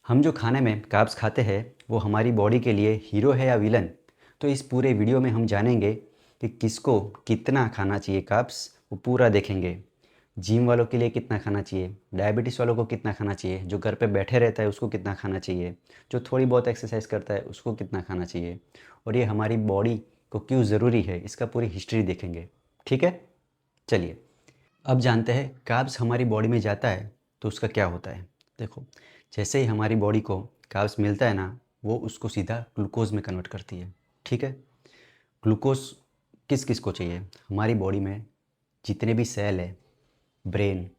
हम जो खाने में कार्ब्स खाते हैं वो हमारी बॉडी के लिए हीरो है या विलन। तो इस पूरे वीडियो में हम जानेंगे कि किसको कितना खाना चाहिए कार्ब्स, वो पूरा देखेंगे। जिम वालों के लिए कितना खाना चाहिए, डायबिटीज़ वालों को कितना खाना चाहिए, जो घर पे बैठे रहता है उसको कितना खाना चाहिए, जो थोड़ी बहुत एक्सरसाइज करता है उसको कितना खाना चाहिए, और ये हमारी बॉडी को क्यों ज़रूरी है, इसका पूरी हिस्ट्री देखेंगे। ठीक है, चलिए अब जानते हैं कार्ब्स हमारी बॉडी में जाता है तो उसका क्या होता है। देखो, जैसे ही हमारी बॉडी को कार्ब्स मिलता है ना, वो उसको सीधा ग्लूकोज में कन्वर्ट करती है। ठीक है, ग्लूकोज किस किस को चाहिए हमारी बॉडी में? जितने भी सेल है, ब्रेन,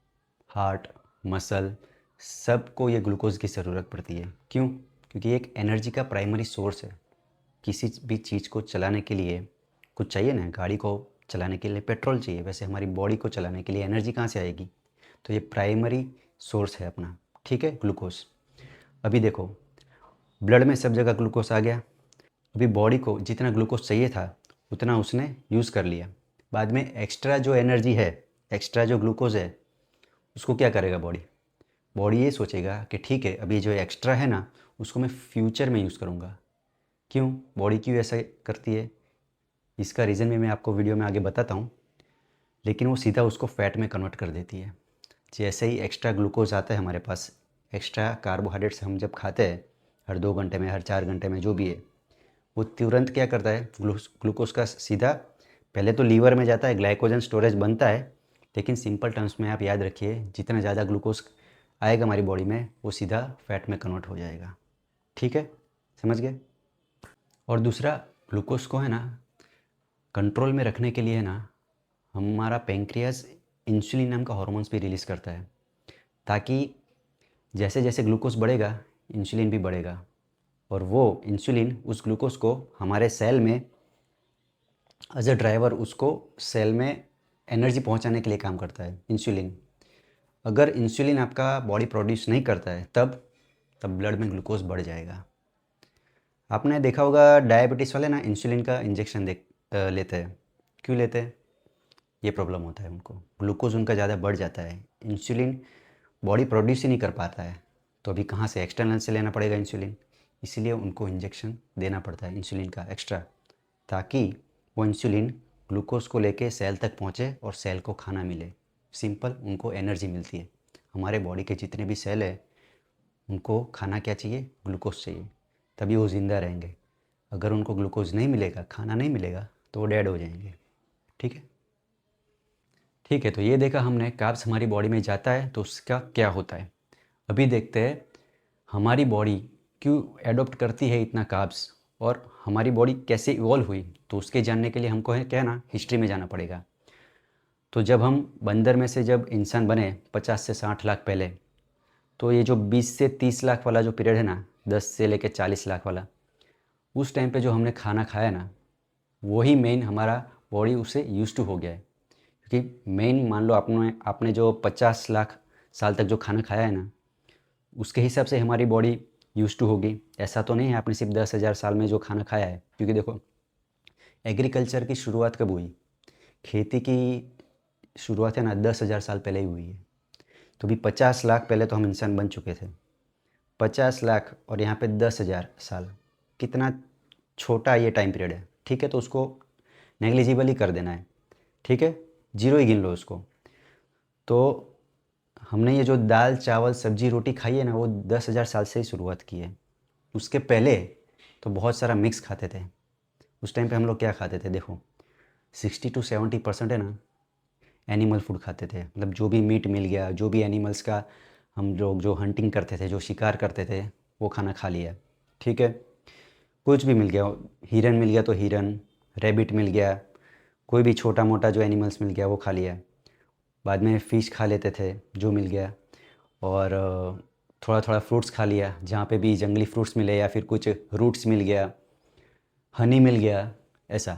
हार्ट, मसल, सबको ये ग्लूकोज की ज़रूरत पड़ती है। क्यों? क्योंकि ये एक एनर्जी का प्राइमरी सोर्स है। किसी भी चीज़ को चलाने के लिए कुछ चाहिए ना, गाड़ी को चलाने के लिए पेट्रोल चाहिए, वैसे हमारी बॉडी को चलाने के लिए एनर्जी कहाँ से आएगी? तो ये प्राइमरी सोर्स है अपना। ठीक है, ग्लूकोज। अभी देखो, ब्लड में सब जगह ग्लूकोज आ गया। अभी बॉडी को जितना ग्लूकोज चाहिए था उतना उसने यूज़ कर लिया। बाद में एक्स्ट्रा जो एनर्जी है, एक्स्ट्रा जो ग्लूकोज है, उसको क्या करेगा बॉडी? बॉडी ये सोचेगा कि ठीक है, अभी जो एक्स्ट्रा है ना, उसको मैं फ्यूचर में यूज़ करूँगा। क्यों बॉडी क्यों ऐसा करती है, इसका रीज़न भी मैं आपको वीडियो में आगे बताता हूँ। लेकिन वो सीधा उसको फ़ैट में कन्वर्ट कर देती है। जैसे ही एक्स्ट्रा ग्लूकोज आता है हमारे पास, एक्स्ट्रा कार्बोहाइड्रेट्स हम जब खाते हैं, हर 2 घंटे में, हर 4 घंटे में, जो भी है, वो तुरंत क्या करता है, ग्लूकोज का सीधा पहले तो लीवर में जाता है, ग्लाइकोजन स्टोरेज बनता है। लेकिन सिंपल टर्म्स में आप याद रखिए, जितना ज़्यादा ग्लूकोज आएगा हमारी बॉडी में, वो सीधा फैट में कन्वर्ट हो जाएगा। ठीक है, समझ गए? और दूसरा, ग्लूकोज को है ना कंट्रोल में रखने के लिए ना, हमारा पेंक्रियाज इंसुलिन नाम का हार्मोन्स भी रिलीज़ करता है, ताकि जैसे जैसे ग्लूकोज बढ़ेगा इंसुलिन भी बढ़ेगा, और वो इंसुलिन उस ग्लूकोज को हमारे सेल में एज अ ड्राइवर, उसको सेल में एनर्जी पहुंचाने के लिए काम करता है इंसुलिन। अगर इंसुलिन आपका बॉडी प्रोड्यूस नहीं करता है तब तब ब्लड में ग्लूकोज बढ़ जाएगा। आपने देखा होगा डायबिटीज़ वाले ना इंसुलिन का इंजेक्शन लेते हैं। क्यों लेते हैं? ये प्रॉब्लम होता है उनको, ग्लूकोज उनका ज़्यादा बढ़ जाता है, इंसुलिन बॉडी प्रोड्यूस ही नहीं कर पाता है, तो अभी कहाँ से, एक्सटर्नल से लेना पड़ेगा इंसुलिन। इसीलिए उनको इंजेक्शन देना पड़ता है इंसुलिन का एक्स्ट्रा, ताकि वो इंसुलिन ग्लूकोज को लेके सेल तक पहुँचे और सेल को खाना मिले। सिंपल, उनको एनर्जी मिलती है। हमारे बॉडी के जितने भी सेल है, उनको खाना क्या चाहिए? ग्लूकोज चाहिए, तभी वो ज़िंदा रहेंगे। अगर उनको ग्लूकोज नहीं मिलेगा, खाना नहीं मिलेगा, तो वो डेड हो जाएंगे। ठीक है, ठीक है। तो ये देखा हमने, कार्ब्स हमारी बॉडी में जाता है तो उसका क्या होता है। अभी देखते हैं हमारी बॉडी क्यों एडॉप्ट करती है इतना कार्ब्स, और हमारी बॉडी कैसे इवॉल्व हुई। तो उसके जानने के लिए हमको है क्या ना, हिस्ट्री में जाना पड़ेगा। तो जब हम बंदर में से जब इंसान बने 50 से 60 लाख पहले, तो ये जो 20 से 30 लाख वाला जो पीरियड है ना, 10 से लेकर 40 लाख वाला, उस टाइम पे जो हमने खाना खाया ना, वही मेन हमारा बॉडी उससे यूज टू हो गया है। क्योंकि मेन मान लो आपने आपने जो 50 लाख साल तक जो खाना खाया है ना, उसके हिसाब से हमारी बॉडी यूज टू होगी। ऐसा तो नहीं है आपने सिर्फ 10,000 साल में जो खाना खाया है। क्योंकि देखो, एग्रीकल्चर की शुरुआत कब हुई? खेती की शुरुआत है ना 10,000 साल पहले ही हुई है। तो भी 50 लाख पहले तो हम इंसान बन चुके थे। 50 लाख और यहाँ पे 10,000 साल, कितना छोटा ये टाइम पीरियड है। ठीक है, तो उसको नेग्लिजिबल ही कर देना है। ठीक है, जीरो ही गिन लो उसको। तो हमने ये जो दाल चावल सब्जी रोटी खाई है ना, वो 10,000 साल से ही शुरुआत की है। उसके पहले तो बहुत सारा मिक्स खाते थे। उस टाइम पे हम लोग क्या खाते थे? देखो, 60 to 70% है ना, एनिमल फूड खाते थे। मतलब जो भी मीट मिल गया, जो भी एनिमल्स का हम लोग जो हंटिंग करते थे, जो शिकार करते थे, वो खाना खा लिया। ठीक है, कुछ भी मिल गया, हिरन मिल गया तो हिरन, रैबिट मिल गया, कोई भी छोटा मोटा जो एनिमल्स मिल गया वो खा लिया। बाद में फ़िश खा लेते थे जो मिल गया, और थोड़ा थोड़ा फ्रूट्स खा लिया, जहाँ पे भी जंगली फ्रूट्स मिले, या फिर कुछ रूट्स मिल गया, हनी मिल गया, ऐसा।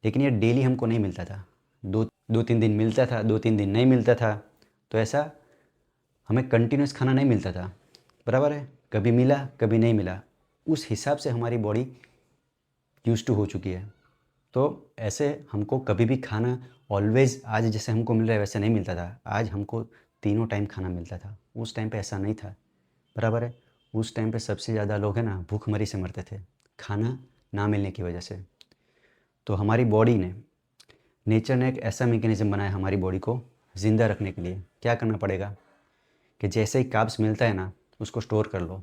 लेकिन ये डेली हमको नहीं मिलता था। दो 2-3 दिन मिलता था, 2-3 दिन नहीं मिलता था। तो ऐसा हमें कंटिन्यूस खाना नहीं मिलता था, बराबर है, कभी मिला कभी नहीं मिला। उस हिसाब से हमारी बॉडी यूज टू हो चुकी है। तो ऐसे हमको कभी भी खाना ऑलवेज़ आज जैसे हमको मिल रहा है वैसे नहीं मिलता था। आज हमको तीनों टाइम खाना मिलता था, उस टाइम पे ऐसा नहीं था, बराबर है। उस टाइम पे सबसे ज़्यादा लोग है ना भूखमरी से मरते थे, खाना ना मिलने की वजह से। तो हमारी बॉडी ने, नेचर ने एक ऐसा मैकेनिज़्म बनाया हमारी बॉडी को ज़िंदा रखने के लिए। क्या करना पड़ेगा कि जैसे ही कार्ब्स मिलता है ना, उसको स्टोर कर लो।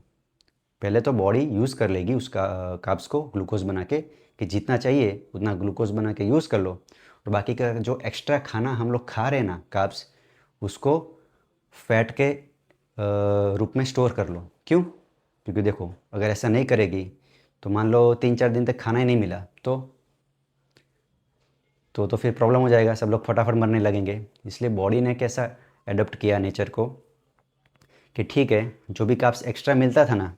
पहले तो बॉडी यूज़ कर लेगी उसका कार्ब्स को ग्लूकोज बना के, कि जितना चाहिए उतना ग्लूकोज बना के यूज़ कर लो, और बाकी का जो एक्स्ट्रा खाना हम लोग खा रहे हैं ना कार्ब्स, उसको फैट के रूप में स्टोर कर लो। क्यों? क्योंकि देखो, अगर ऐसा नहीं करेगी तो मान लो 3-4 दिन तक खाना ही नहीं मिला तो फिर प्रॉब्लम हो जाएगा, सब लोग फटाफट मरने लगेंगे। इसलिए बॉडी ने कैसा अडॉप्ट किया नेचर को कि ठीक है, जो भी कार्ब्स एक्स्ट्रा मिलता था ना,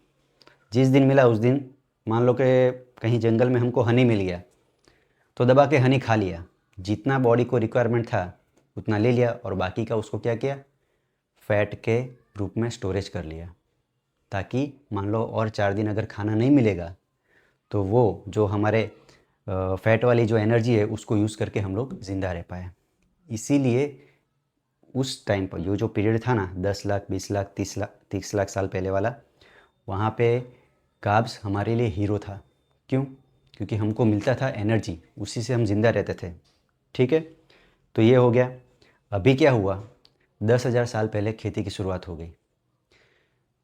जिस दिन मिला उस दिन, मान लो कि कहीं जंगल में हमको हनी मिल गया तो दबा के हनी खा लिया, जितना बॉडी को रिक्वायरमेंट था उतना ले लिया, और बाकी का उसको क्या किया, फैट के रूप में स्टोरेज कर लिया, ताकि मान लो और 4 दिन अगर खाना नहीं मिलेगा तो वो जो हमारे फैट वाली जो एनर्जी है उसको यूज़ करके हम लोग ज़िंदा रह पाए। इसीलिए उस टाइम पर जो जो पीरियड था ना, 10 लाख, 20 लाख, 30 लाख साल पहले वाला, वहाँ पे कार्ब्स हमारे लिए हीरो था। क्यों? क्योंकि हमको मिलता था एनर्जी, उसी से हम ज़िंदा रहते थे। ठीक है, तो ये हो गया। अभी क्या हुआ, 10,000 साल पहले खेती की शुरुआत हो गई।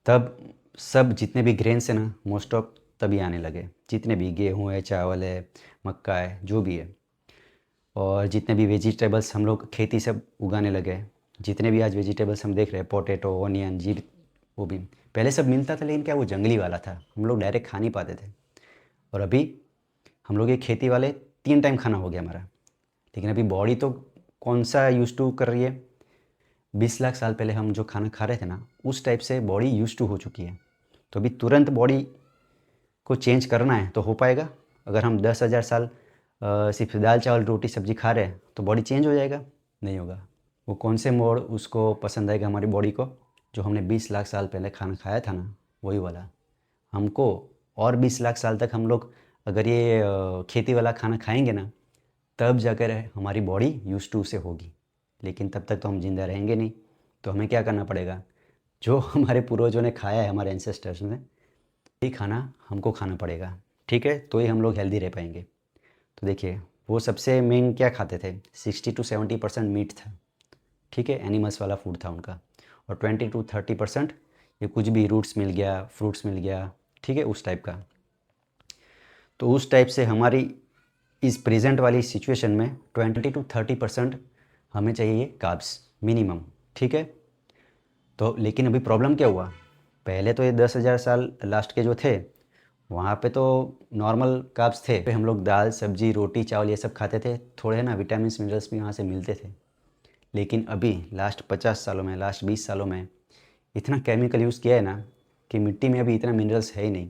तब सब जितने भी ग्रेन्स हैं ना, मोस्ट ऑफ तभी आने लगे, जितने भी गेहूँ है, चावल है, मक्का है, जो भी है। और जितने भी वेजिटेबल्स हम लोग खेती से उगाने लगे, जितने भी आज वेजिटेबल्स हम देख रहे हैं, पोटैटो, ऑनियन, जी, वो भी पहले सब मिलता था, लेकिन क्या वो जंगली वाला था, हम लोग डायरेक्ट खा नहीं पाते थे। और अभी हम लोग ये खेती वाले 3 टाइम खाना हो गया हमारा। लेकिन अभी बॉडी तो कौन सा यूज़ टू कर रही है, 20 लाख साल पहले हम जो खाना खा रहे थे ना, उस टाइप से बॉडी यूज़ टू हो चुकी है। तो अभी तुरंत बॉडी को चेंज करना है तो हो पाएगा? अगर हम 10,000 साल सिर्फ दाल चावल रोटी सब्जी खा रहे हैं तो बॉडी चेंज हो जाएगा? नहीं होगा। वो कौन से मोड़ उसको पसंद आएगा हमारी बॉडी को? जो हमने 20 लाख साल पहले खाना खाया था ना, वही वाला। हमको और 20 लाख साल तक हम लोग अगर ये खेती वाला खाना खाएंगे ना, तब जाकर हमारी बॉडी यूज टू से होगी। लेकिन तब तक तो हम जिंदा रहेंगे नहीं। तो हमें क्या करना पड़ेगा, जो हमारे पूर्वजों ने खाया है, हमारे एंसेस्टर्स ने, यही खाना हमको खाना पड़ेगा। ठीक है, तो ही हम लोग हेल्दी रह पाएंगे। तो देखिए, वो सबसे मेन क्या खाते थे, 60-70% मीट था। ठीक है, एनिमल्स वाला फूड था उनका। और 20-30% ये कुछ भी रूट्स मिल गया, फ्रूट्स मिल गया, ठीक है, उस टाइप का। तो उस टाइप से हमारी इस प्रेजेंट वाली सिचुएशन में 20-30% हमें चाहिए कार्ब्स मिनिमम। ठीक है, तो लेकिन अभी प्रॉब्लम क्या हुआ, पहले तो ये 10,000 साल लास्ट के जो थे, वहाँ पे तो नॉर्मल कार्ब्स थे, पे हम लोग दाल सब्जी रोटी चावल ये सब खाते थे, थोड़े ना विटामिन मिनरल्स भी वहाँ से मिलते थे। लेकिन अभी लास्ट 50 सालों में, लास्ट 20 सालों में इतना केमिकल यूज़ किया है ना, कि मिट्टी में अभी इतना मिनरल्स है ही नहीं,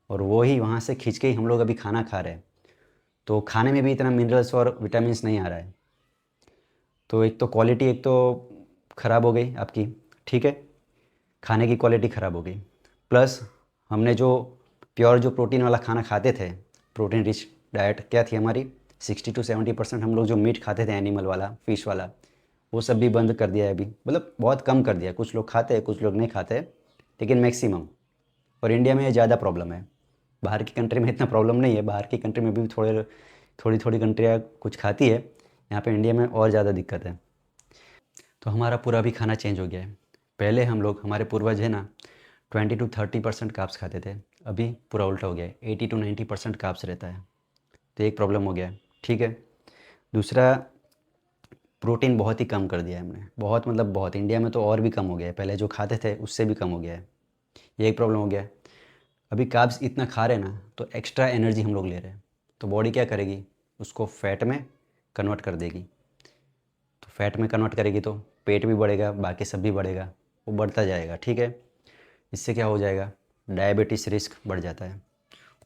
और वो ही वहाँ से खींच के ही हम लोग अभी खाना खा रहे हैं। तो खाने में भी इतना मिनरल्स और विटामिन नहीं आ रहा है। तो एक तो क्वालिटी एक तो ख़राब हो गई आपकी। ठीक है, खाने की क्वालिटी ख़राब हो गई, प्लस हमने जो प्योर जो प्रोटीन वाला खाना खाते थे, प्रोटीन रिच डाइट क्या थी हमारी, 60-70% हम लोग जो मीट खाते थे एनिमल वाला, फिश वाला, वो सब भी बंद कर दिया है अभी। मतलब बहुत कम कर दिया, कुछ लोग खाते हैं कुछ लोग नहीं खाते, लेकिन मैक्सिमम। और इंडिया में ये ज़्यादा प्रॉब्लम है, बाहर की कंट्री में इतना प्रॉब्लम नहीं है। बाहर की कंट्री में भी थोड़ी थोड़ी कंट्रियाँ कुछ खाती है, यहाँ पे इंडिया में और ज़्यादा दिक्कत है। तो हमारा पूरा भी खाना चेंज हो गया है। पहले हम लोग, हमारे पूर्वज है ना, 20-30% कार्ब्स खाते थे, अभी पूरा उल्टा हो गया है, 80-90% कार्ब्स रहता है। तो एक प्रॉब्लम हो गया है। ठीक है, दूसरा, प्रोटीन बहुत ही कम कर दिया है हमने, बहुत मतलब बहुत। इंडिया में तो और भी कम हो गया है, पहले जो खाते थे उससे भी कम हो गया है। ये एक प्रॉब्लम हो गया है। अभी कार्ब्स इतना खा रहे हैं ना, तो एक्स्ट्रा एनर्जी हम लोग ले रहे हैं, तो बॉडी क्या करेगी, उसको फैट में कन्वर्ट कर देगी। तो फैट में कन्वर्ट करेगी तो पेट भी बढ़ेगा, बाकी सब भी बढ़ेगा, वो बढ़ता जाएगा। ठीक है, इससे क्या हो जाएगा, डायबिटीज़ रिस्क बढ़ जाता है,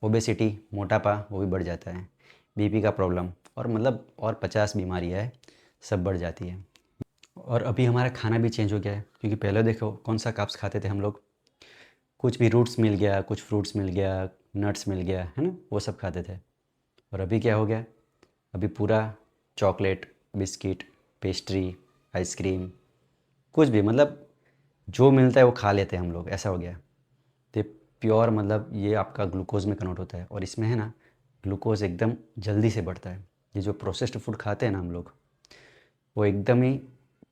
ओबेसिटी मोटापा वो भी बढ़ जाता है, बीपी का प्रॉब्लम, और मतलब और 50 बीमारियाँ है, सब बढ़ जाती है। और अभी हमारा खाना भी चेंज हो गया है, क्योंकि पहले देखो कौन सा कार्ब्स खाते थे हम लोग, कुछ भी रूट्स मिल गया, कुछ फ्रूट्स मिल गया, नट्स मिल गया, है ना, वो सब खाते थे। और अभी क्या हो गया, अभी पूरा चॉकलेट, बिस्किट, पेस्ट्री, आइसक्रीम, कुछ भी मतलब जो मिलता है वो खा लेते हैं हम लोग, ऐसा हो गया। तो प्योर मतलब ये आपका ग्लूकोज में कन्वर्ट होता है और इसमें है ना ग्लूकोज एकदम जल्दी से बढ़ता है। ये जो प्रोसेस्ड फूड खाते हैं ना हम लोग, वो एकदम ही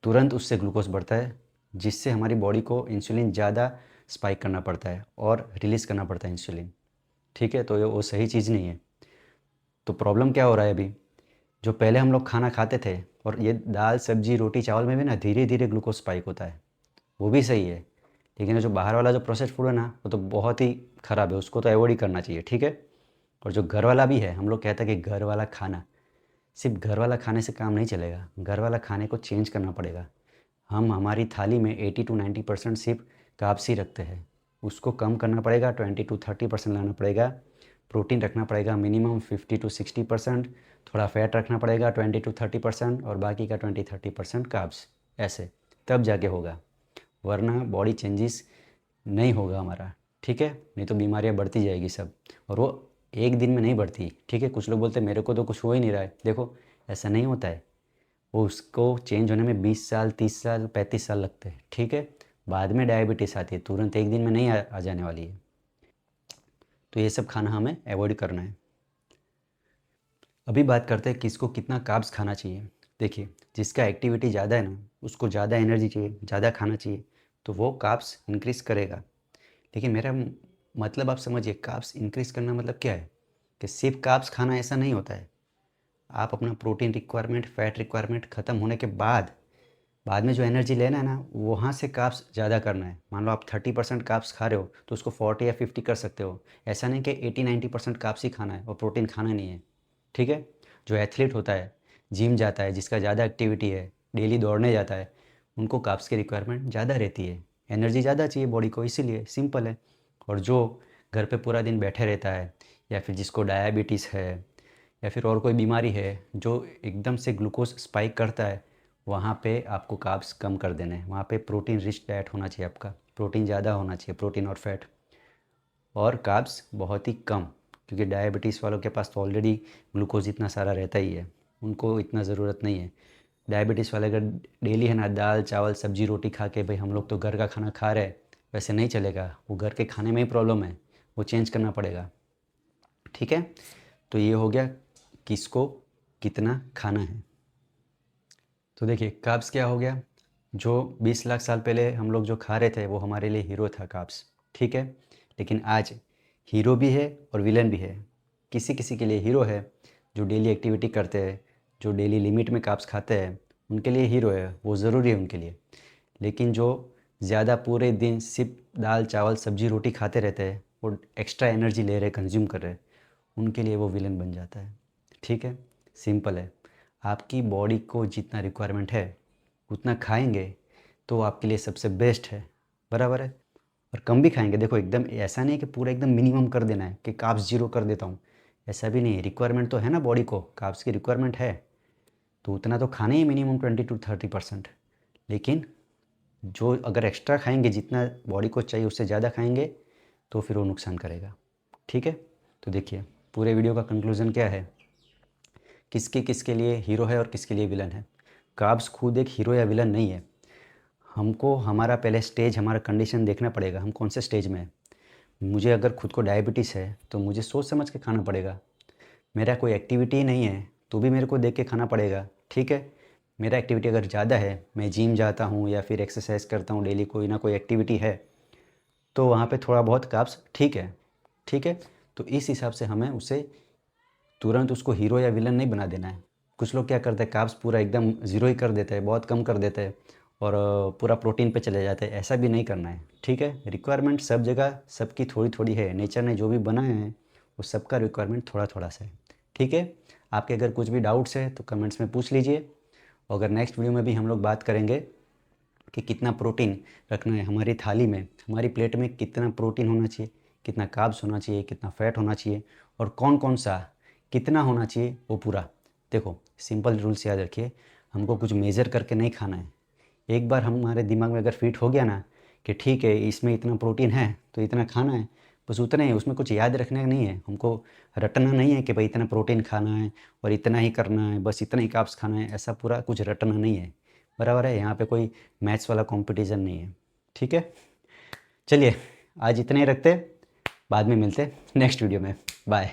तुरंत उससे ग्लूकोज बढ़ता है, जिससे हमारी बॉडी को इंसुलिन ज़्यादा स्पाइक करना पड़ता है और रिलीज़ करना पड़ता है इंसुलिन। ठीक है, तो ये वो सही चीज़ नहीं है। तो प्रॉब्लम क्या हो रहा है अभी, जो पहले हम लोग खाना खाते थे और ये दाल सब्जी रोटी चावल में भी ना धीरे धीरे ग्लूकोज स्पाइक होता है, वो भी सही है। लेकिन जो बाहर वाला जो प्रोसेस्ड फूड है ना, वो तो बहुत ही ख़राब है, उसको तो अवॉइड ही करना चाहिए। ठीक है। और जो घर वाला भी है, हम लोग कहते हैं कि घर वाला खाना, सिर्फ घर वाला खाने से काम नहीं चलेगा, घर वाला खाने को चेंज करना पड़ेगा। हम हमारी थाली में 80 to 90% सिर्फ कार्ब्स ही रखते हैं, उसको कम करना पड़ेगा, 20 to 30% लाना पड़ेगा। प्रोटीन रखना पड़ेगा मिनिमम 50 to 60%, थोड़ा फैट रखना पड़ेगा 20 to 30% और बाकी का 20-30% कार्ब्स। ऐसे तब जाके होगा, वरना बॉडी चेंजेस नहीं होगा हमारा। ठीक है, नहीं तो बीमारियां बढ़ती जाएगी सब, और वो एक दिन में नहीं बढ़ती। ठीक है, कुछ लोग बोलते हैं मेरे को तो कुछ हो ही नहीं रहा है, देखो ऐसा नहीं होता है। वो उसको चेंज होने में 20 साल 30 साल 35 साल लगते हैं। ठीक है, बाद में डायबिटीज़ आती है, तुरंत एक दिन में नहीं आ जाने वाली है। तो ये सब खाना हमें अवॉइड करना है। अभी बात करते हैं किसको कितना कार्ब्स खाना चाहिए। देखिए, जिसका एक्टिविटी ज़्यादा है ना, उसको ज़्यादा एनर्जी चाहिए, ज़्यादा खाना चाहिए, तो वो कार्ब्स इंक्रीज़ करेगा। लेकिन मेरा मतलब आप समझिए, कार्ब्स इंक्रीज़ करना मतलब क्या है, कि सिर्फ कार्ब्स खाना ऐसा नहीं होता है। आप अपना प्रोटीन रिक्वायरमेंट फैट रिक्वायरमेंट ख़त्म होने के बाद में जो एनर्जी लेना है ना, वहाँ से कार्ब्स ज़्यादा करना है। मान लो आप 30% कार्ब्स खा रहे हो तो उसको 40 या 50 कर सकते हो। ऐसा नहीं कि 80-90% कार्ब्स ही खाना है और प्रोटीन खाना नहीं है। ठीक है, जो एथलीट होता है, जिम जाता है, जिसका ज़्यादा एक्टिविटी है, डेली दौड़ने जाता है, उनको कार्ब्स की रिक्वायरमेंट ज़्यादा रहती है, एनर्जी ज़्यादा चाहिए बॉडी को, इसीलिए सिंपल है। और जो घर पे पूरा दिन बैठे रहता है, या फिर जिसको डायबिटीज़ है, या फिर और कोई बीमारी है जो एकदम से ग्लूकोज स्पाइक करता है, वहाँ पे आपको कार्ब्स कम कर देने हैं। वहाँ पे प्रोटीन रिच डाइट होना चाहिए, आपका प्रोटीन ज़्यादा होना चाहिए, प्रोटीन और फैट, और कार्ब्स बहुत ही कम। क्योंकि डायबिटीज़ वालों के पास तो ऑलरेडी ग्लूकोज इतना सारा रहता ही है, उनको इतना ज़रूरत नहीं है। डायबिटीज़ वाले अगर डेली है ना दाल चावल सब्जी रोटी खा के, भाई हम लोग तो घर का खाना खा रहे हैं, वैसे नहीं चलेगा। वो घर के खाने में ही प्रॉब्लम है, वो चेंज करना पड़ेगा। ठीक है, तो ये हो गया किसको कितना खाना है। तो देखिए कार्ब्स क्या हो गया, जो 20 लाख साल पहले हम लोग जो खा रहे थे वो हमारे लिए हीरो था कार्ब्स। ठीक है, लेकिन आज हीरो भी है और विलन भी है। किसी किसी के लिए हीरो है जो डेली एक्टिविटी करते हैं, जो डेली लिमिट में कार्ब्स खाते हैं, उनके लिए हीरो है, वो ज़रूरी है उनके लिए। लेकिन जो ज़्यादा पूरे दिन सिर्फ दाल चावल सब्जी रोटी खाते रहते हैं, वो एक्स्ट्रा एनर्जी ले रहे कंज्यूम कर रहे, उनके लिए वो विलन बन जाता है। ठीक है, सिंपल है। आपकी बॉडी को जितना रिक्वायरमेंट है उतना खाएंगे तो आपके लिए सबसे बेस्ट है, बराबर है। और कम भी खाएंगे, देखो एकदम ऐसा नहीं कि पूरा एकदम मिनिमम कर देना है कि कार्ब्स जीरो कर देता हूँ, ऐसा भी नहीं है। रिक्वायरमेंट तो है ना बॉडी को, कार्ब्स की रिक्वायरमेंट है, तो उतना तो खाना ही मिनिमम 20 to 30%। लेकिन जो अगर एक्स्ट्रा खाएंगे, जितना बॉडी को चाहिए उससे ज़्यादा खाएंगे, तो फिर वो नुकसान करेगा। ठीक है, तो देखिए पूरे वीडियो का कंक्लूज़न क्या है, किसके किसके लिए हीरो है और किसके लिए विलन है। कार्ब्स खुद एक हीरो या विलन नहीं है। हमको हमारा पहले स्टेज, हमारा कंडीशन देखना पड़ेगा, हम कौन से स्टेज में है। मुझे अगर खुद को डायबिटीज़ है तो मुझे सोच समझ के खाना पड़ेगा। मेरा कोई एक्टिविटी नहीं है तो भी मेरे को देख के खाना पड़ेगा। ठीक है, मेरा एक्टिविटी अगर ज़्यादा है, मैं जिम जाता हूँ या फिर एक्सरसाइज करता हूँ डेली, कोई ना कोई एक्टिविटी है, तो वहाँ पे थोड़ा बहुत कार्ब्स ठीक है। ठीक है, तो इस हिसाब से हमें उसे तुरंत उसको हीरो या विलन नहीं बना देना है। कुछ लोग क्या करते हैं, कार्ब्स पूरा एकदम ज़ीरो ही कर देते हैं, बहुत कम कर देते हैं और पूरा प्रोटीन पे चले जाते हैं, ऐसा भी नहीं करना है। ठीक है, रिक्वायरमेंट सब जगह सबकी थोड़ी थोड़ी है, नेचर ने जो भी बनाए हैं वो सबका रिक्वायरमेंट थोड़ा थोड़ा सा है। ठीक है, आपके अगर कुछ भी डाउट्स है तो कमेंट्स में पूछ लीजिए। और अगर नेक्स्ट वीडियो में भी हम लोग बात करेंगे कि कितना प्रोटीन रखना है हमारी थाली में, हमारी प्लेट में कितना प्रोटीन होना चाहिए, कितना कार्ब्स होना चाहिए, कितना फैट होना चाहिए, और कौन कौन सा कितना होना चाहिए वो पूरा। देखो सिंपल रूल्स याद रखिए, हमको कुछ मेज़र करके नहीं खाना है। एक बार हमारे दिमाग में अगर फिट हो गया ना कि ठीक है इसमें इतना प्रोटीन है तो इतना खाना है, बस उतना ही, उसमें कुछ याद रखने का नहीं है, हमको रटना नहीं है कि भाई इतना प्रोटीन खाना है और इतना ही करना है, बस इतना ही कार्ब्स खाना है, ऐसा पूरा कुछ रटना नहीं है, बराबर है। यहाँ पे कोई मैथ्स वाला कंपटीशन नहीं है। ठीक है, चलिए आज इतने ही रखते। बाद में मिलते नेक्स्ट वीडियो में। बाय।